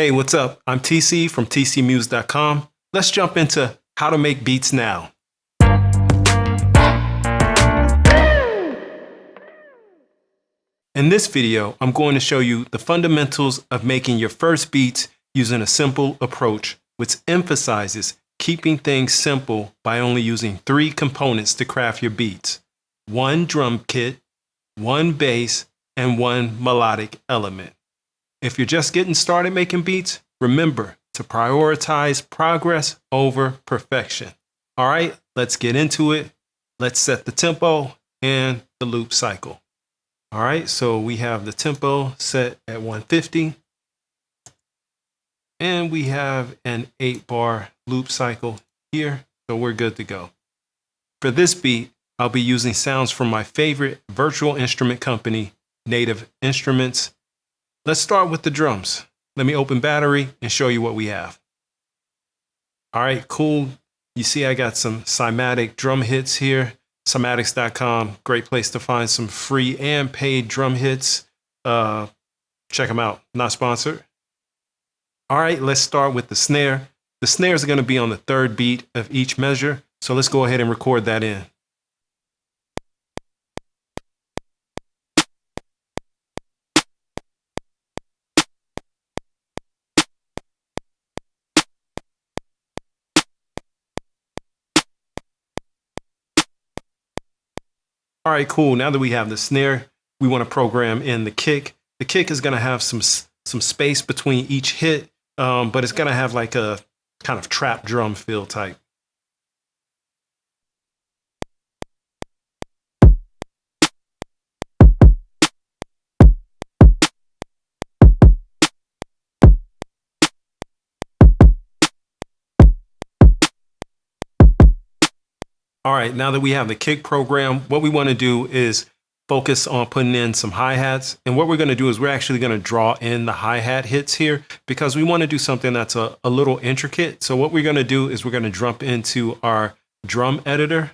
Hey, what's up? I'm TC from TCMuze.com. Let's jump into how to make beats now. In this video, I'm going to show you the fundamentals of making your first beats using a simple approach, which emphasizes keeping things simple by only using 3 components to craft your beats: 1 drum kit, 1 bass, and 1 melodic element. If you're just getting started making beats, remember to prioritize progress over perfection. All right, let's get into it. Let's set the tempo and the loop cycle. All right, so we have the tempo set at 150. And we have an 8-bar loop cycle here, so we're good to go. For this beat, I'll be using sounds from my favorite virtual instrument company, Native Instruments. Let's start with the drums. Let me open Battery and show you what we have. All right, cool. You see I got some Cymatic drum hits here. Cymatics.com, great place to find some free and paid drum hits. Check them out, not sponsored. All right, let's start with the snare. The snares are going to be on the 3rd beat of each measure, so let's go ahead and record that in. All right, cool. Now that we have the snare, we want to program in the kick. The kick is going to have some space between each hit, but it's going to have like a kind of trap drum feel type. All right, now that we have the kick program, what we want to do is focus on putting in some hi-hats. And what we're going to do is we're actually going to draw in the hi-hat hits here because we want to do something that's a little intricate. So what we're going to do is we're going to jump into our drum editor.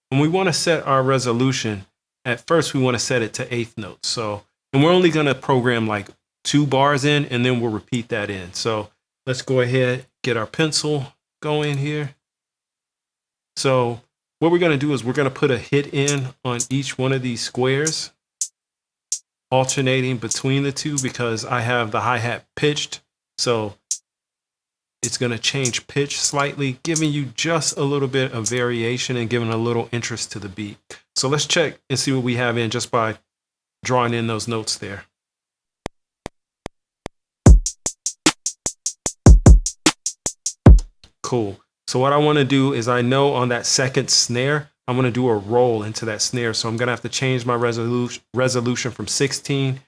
And we want to set our resolution. At first, we want to set it to 1/8 notes. So, and we're only going to program like 2 bars in, and then we'll repeat that in. So let's go ahead, get our pencil going here. So what we're going to do is we're going to put a hit in on each one of these squares, alternating between the 2 because I have the hi-hat pitched. So it's going to change pitch slightly, giving you just a little bit of variation and giving a little interest to the beat. So let's check and see what we have in just by drawing in those notes there. Cool. So what I want to do is I know on that 2nd snare, I'm going to do a roll into that snare. So I'm going to have to change my resolution from 16,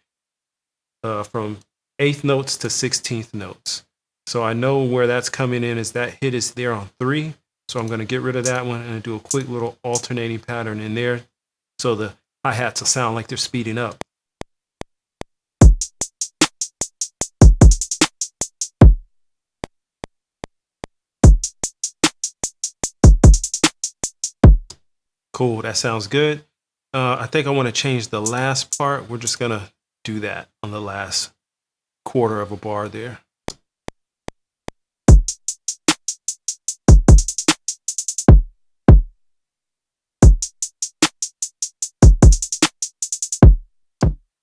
from 1/8 notes to 16th notes. So I know where that's coming in is that hit is there on 3. So I'm going to get rid of that one and do a quick little alternating pattern in there. So the hi-hats will sound like they're speeding up. Cool, that sounds good. I think I want to change the last part. We're just going to do that on the last 1/4 of a bar there.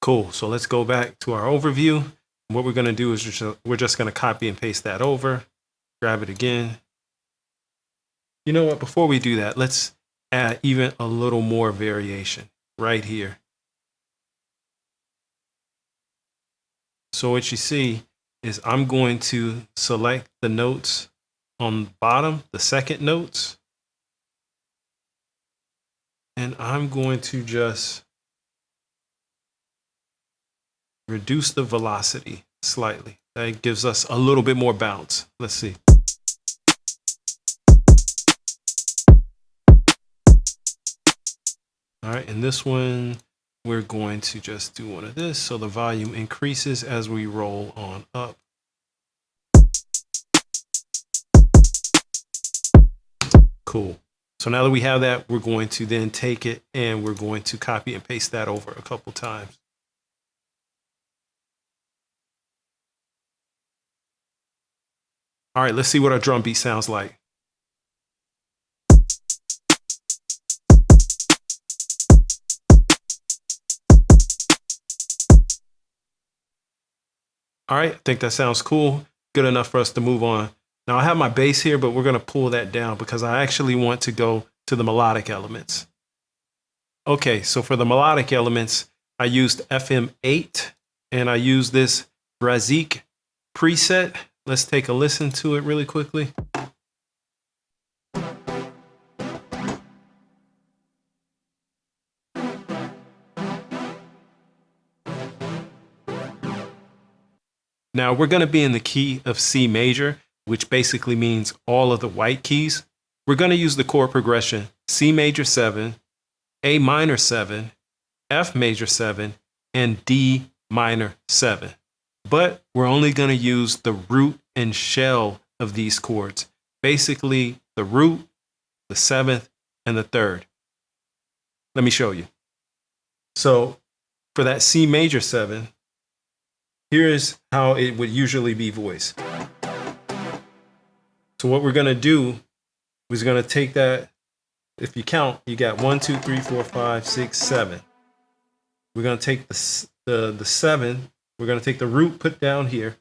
Cool, so let's go back to our overview. What we're going to do is we're just going to copy and paste that over, grab it again. You know what, before we do that, let's add even a little more variation right here. So what you see is I'm going to select the notes on the bottom, the 2nd notes, and I'm going to just reduce the velocity slightly. That gives us a little bit more bounce. Let's see. All right, in this one, we're going to just do one of this. So the volume increases as we roll on up. Cool. So now that we have that, we're going to then take it and we're going to copy and paste that over a couple times. All right, let's see what our drum beat sounds like. All right, I think that sounds cool. Good enough for us to move on. Now I have my bass here, but we're gonna pull that down because I actually want to go to the melodic elements. Okay, so for the melodic elements, I used FM8 and I used this Brazik preset. Let's take a listen to it really quickly. Now we're going to be in the key of C major, which basically means all of the white keys. We're going to use the chord progression C major 7, A minor 7, F major 7, and D minor 7. But we're only going to use the root and shell of these chords. Basically the root, the 7th, and the 3rd. Let me show you. So for that C major 7, here is how it would usually be voiced. So what we're going to do is going to take that, if you count, you got 1, 2, 3, 4, 5, 6, 7. We're going to take the 7, we're going to take the root, put down here.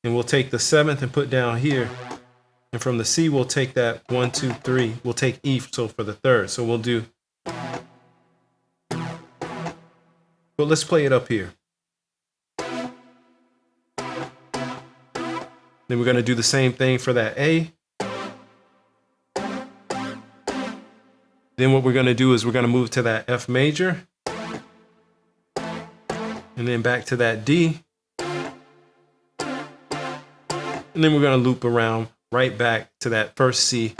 And we'll take the 7th and put down here. And from the C, we'll take that 1, 2, 3. We'll take E, so for the 3rd. So we'll do. But let's play it up here. Then we're going to do the same thing for that A. Then what we're going to do is we're going to move to that F major. And then back to that D. And then we're going to loop around right back to that first C.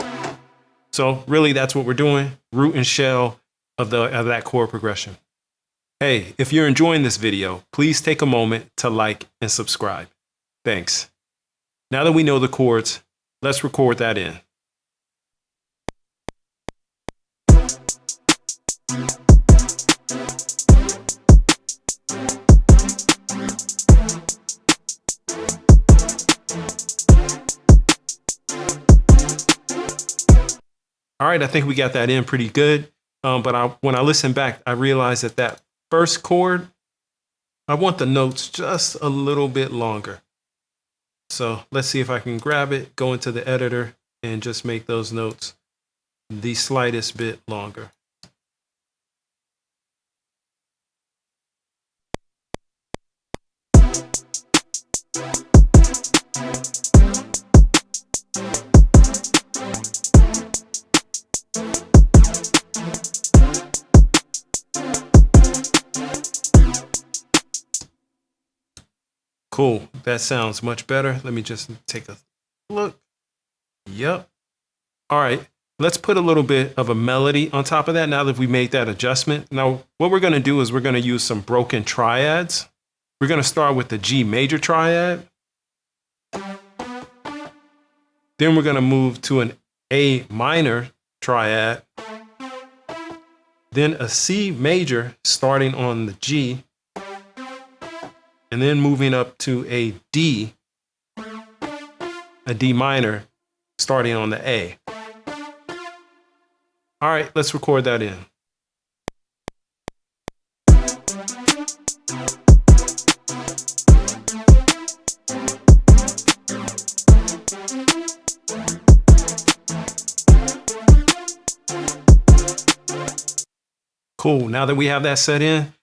So really that's what we're doing, root and shell of that chord progression. Hey, if you're enjoying this video, please take a moment to like and subscribe. Thanks. Now that we know the chords, let's record that in. All right, I think we got that in pretty good. But when I listen back, I realized that first chord, I want the notes just a little bit longer. So let's see if I can grab it, go into the editor, and just make those notes the slightest bit longer. Cool, that sounds much better. Let me just take a look. Yep. All right, let's put a little bit of a melody on top of that now that we made that adjustment. Now, what we're gonna do is we're gonna use some broken triads. We're gonna start with the G major triad. Then we're gonna move to an A minor triad. Then a C major starting on the G. And then moving up to a D minor, starting on the A. All right, let's record that in. Cool, now that we have that set in,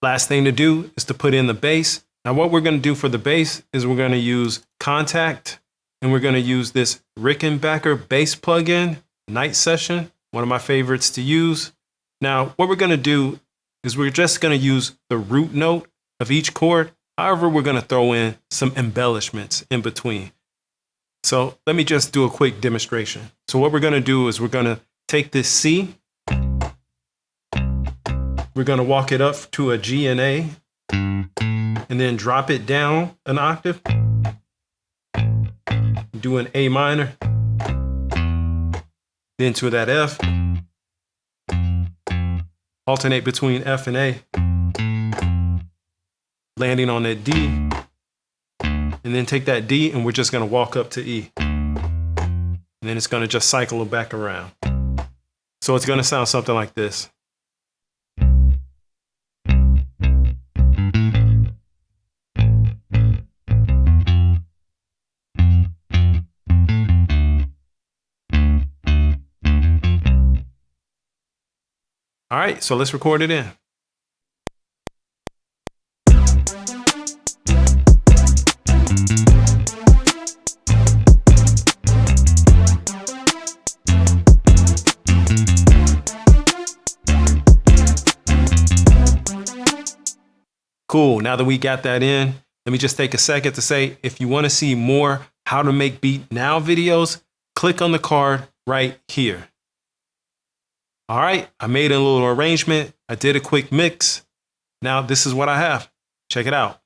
last thing to do is to put in the bass. Now what we're going to do for the bass is we're going to use Kontakt, and we're going to use this Rickenbacker Bass plugin, Night Session, one of my favorites to use. Now what we're going to do is we're just going to use the root note of each chord. However, we're going to throw in some embellishments in between. So let me just do a quick demonstration. So what we're going to do is we're going to take this C. We're going to walk it up to a G and A, and then drop it down an octave. Do an A minor, then to that F. Alternate between F and A. landing on that D, and then take that D and we're just going to walk up to E. And then it's going to just cycle it back around. So it's going to sound something like this. All right, so let's record it in. Cool, now that we got that in, let me just take a second to say, if you want to see more how to make beat now videos, click on the card right here. All right, I made a little arrangement. I did a quick mix. Now this is what I have. Check it out.